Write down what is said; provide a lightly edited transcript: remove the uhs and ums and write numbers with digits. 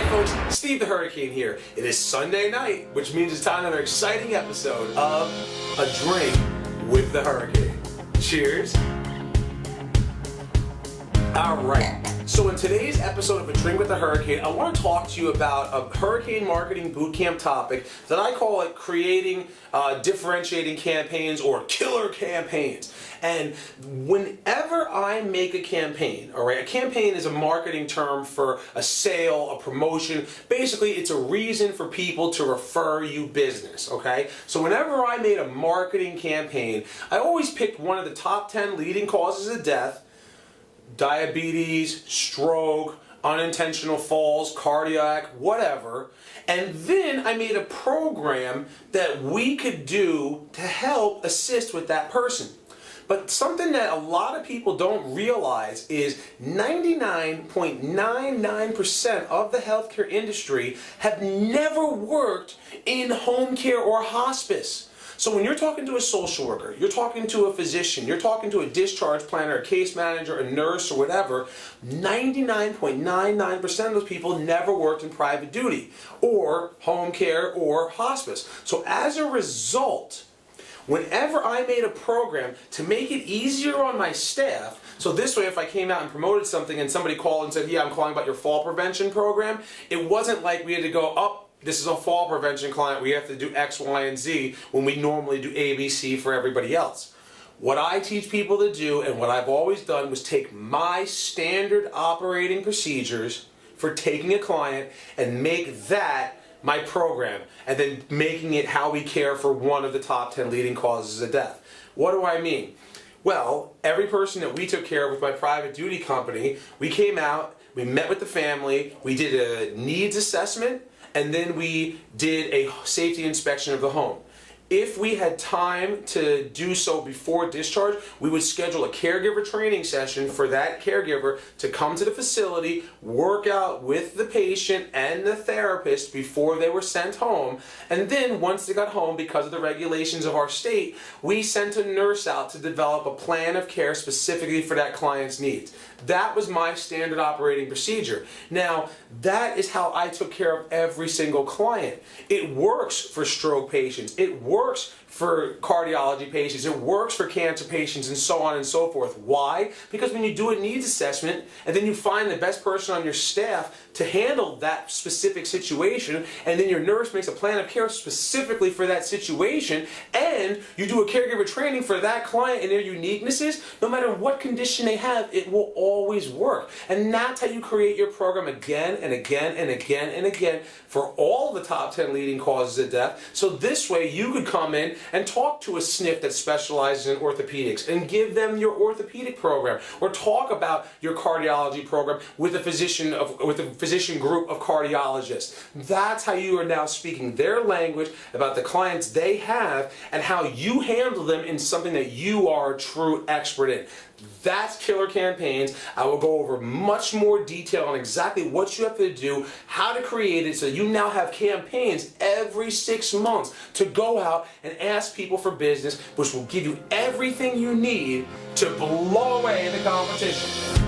folks, Steve the Hurricane here. It is Sunday night, which means it's time for another exciting episode of A Drink with the Hurricane. Cheers. Alright, so in today's episode of A Drink with the Hurricane, I want to talk to you about a hurricane marketing bootcamp topic that I call it creating differentiating campaigns or killer campaigns. And whenever I make a campaign, alright, a campaign is a marketing term for a sale, a promotion. Basically, it's a reason for people to refer you business, okay? So whenever I made a marketing campaign, I always picked one of the top 10 leading causes of death: diabetes, stroke, unintentional falls, cardiac, whatever. And then I made a program that we could do to help assist with that person. But something that a lot of people don't realize is 99.99% of the healthcare industry have never worked in home care or hospice. So when you're talking to a social worker, you're talking to a physician, you're talking to a discharge planner, a case manager, a nurse, or whatever, 99.99% of those people never worked in private duty or home care or hospice. So as a result, whenever I made a program to make it easier on my staff, so this way if I came out and promoted something and somebody called and said, yeah, I'm calling about your fall prevention program, it wasn't like we had to go, oh, this is a fall prevention client, we have to do X, Y, and Z when we normally do A, B, C for everybody else. What I teach people to do, and what I've always done, was take my standard operating procedures for taking a client and make that my program, and then making it how we care for one of the top 10 leading causes of death. What do I mean? Well, every person that we took care of with my private duty company, we came out, we met with the family, we did a needs assessment, and then we did a safety inspection of the home. If we had time to do so before discharge, we would schedule a caregiver training session for that caregiver to come to the facility, work out with the patient and the therapist before they were sent home. And then once they got home, because of the regulations of our state, we sent a nurse out to develop a plan of care specifically for that client's needs. That was my standard operating procedure. Now, that is how I took care of every single client. It works for stroke patients. It works for cardiology patients. It works for cancer patients, and so on and so forth. Why? Because when you do a needs assessment and then you find the best person on your staff to handle that specific situation, and then your nurse makes a plan of care specifically for that situation, and you do a caregiver training for that client and their uniquenesses, no matter what condition they have, it will always work. And that's how you create your program again and again and again and again for all the top 10 leading causes of death. So this way you could come in and talk to a SNF that specializes in orthopedics and give them your orthopedic program, or talk about your cardiology program with a physician group of cardiologists. That's how you are now speaking their language about the clients they have and how you handle them in something that you are a true expert in. That's killer campaigns. I will go over much more detail on exactly what you have to do, how to create it, so you now have campaigns every 6 months to go out and ask people for business, which will give you everything you need to blow away the competition.